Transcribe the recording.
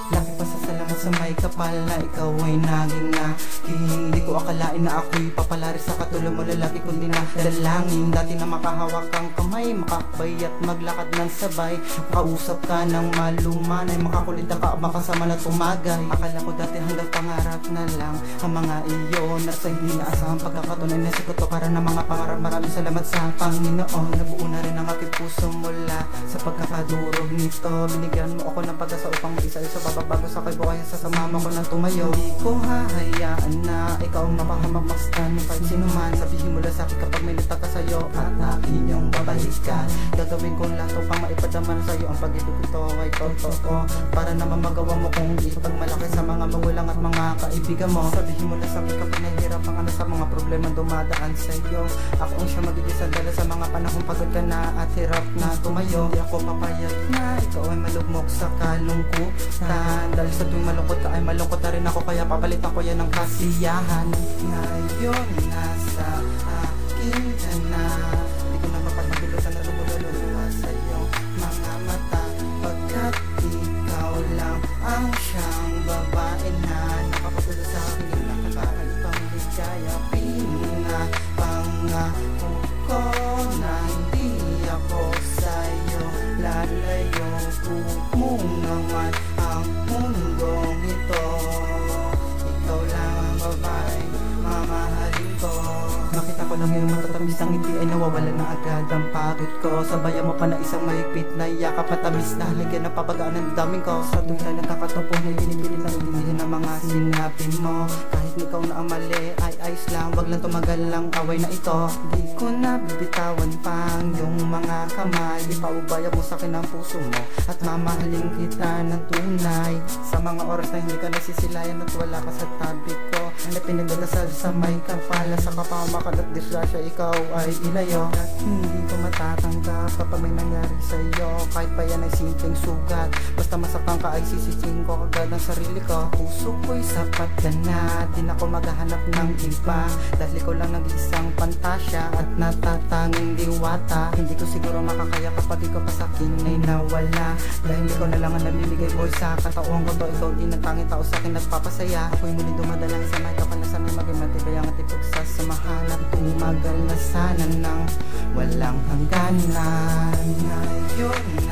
Laki pasasalamat sa may kapal na ikaw ay naging aking. Di ko akalain na ako'y papalari sa katulad mo lalaki, kundi na dalangin. Dati na makahawak ang kamay, makakbay at maglakad ng sabay. Kausap ka ng malumanay, makakulit ka, makasama na tumagay. Akala ko dati hanggang pangarap na lang ang mga iyon, nasa hindi naasahang pagkakatunay na sikoto para na mga pangarap. Maraming salamat sa Panginoon. Nabuo na rin ang aking puso mula sa pagkakadurog nito. Binigyan mo ako ng pag-asa upang mag-isa-isa bago sa kaibukayan sa samama ko ng tumayo. Di ko hahayaan na ikaw ang mapahamagmasdan kahit sino man. Sabihin mo lang sa akin kapag may nagtaka sa'yo at akin yung babalikan. Gagawin ko lahat upang maipadaman sa'yo ang pag-ibig ito ay totoo, para naman magawa mo kung ipagmalaki sa mga magulang at mga kaibigan mo. Sabihin mo lang sa akin kapag nahihirapan ka na sa mga problema dumadaan sa'yo. Ako ang siya magiging sandala sa mga panahong pagod ka na at hirap na tumayo. Di ako papayag na ikaw ay malugmok sa kalungkutan, dahil sa tuwing malungkot ka ay malungkot na rin ako, kaya papalitan ko yan ng kasiyahan. Ngayon nasa akin ka na, di ko na mapagmagilutan na lumululuwa sa iyong mga mata, pagkat ikaw lang ang siyang babae na nakapatulo sa akin, nakakain pang ligaya. Pinapangako ko na hindi ako sa'yo lalayo, kung naman ang mundong ito, ikaw lang ang babae mamahalin ko. Makita ko lang yung matatamis ng ngiti ay nawawala na agad ang pagod ko. Sabayan mo pa na isang mahigpit na yakap at tamis na halagyan ng papagaan ng daming ko. Sa tuwing tayo nagkakatupo na binipilit na intindihin ang mga sinabi mo. Kahit ikaw na ang mali ay ayos lang, wag lang tumagal lang away na ito. Di ko na bibitawan pang yung mga kamay, ipaubaya mo sa akin ang puso mo at mamahalin kita ng tunay. Sa mga oras na hindi ka nasisilayan at wala ka sa tabi ko, na pinagdadasal sa may kapala, sa kapamakan at disgrasya ikaw ay ilayo. At hindi ko matatanggap kapag may nangyari sa'yo, kahit pa yan ay simpleng sugat. Basta masaktan ka ay sisisihin ko agad ang sarili ko. Puso ko'y sapat ka na, di na ako maghahanap ng iba, dahil ikaw lang nag-isang pantasya at natatanging diwata. Hindi ko siguro makakaya kapag ikaw pa sa akin ay nawala, dahil ikaw na lang ang namimigay boy sa katauhan ko to. Ikaw din ang tanging tao sa akin at papasaya. Ako'y muli dumadalangin sa may kapal na sana'y maging matibay ang atipag sa samahan at tumagal na sana nang walang hangganan. Ngayon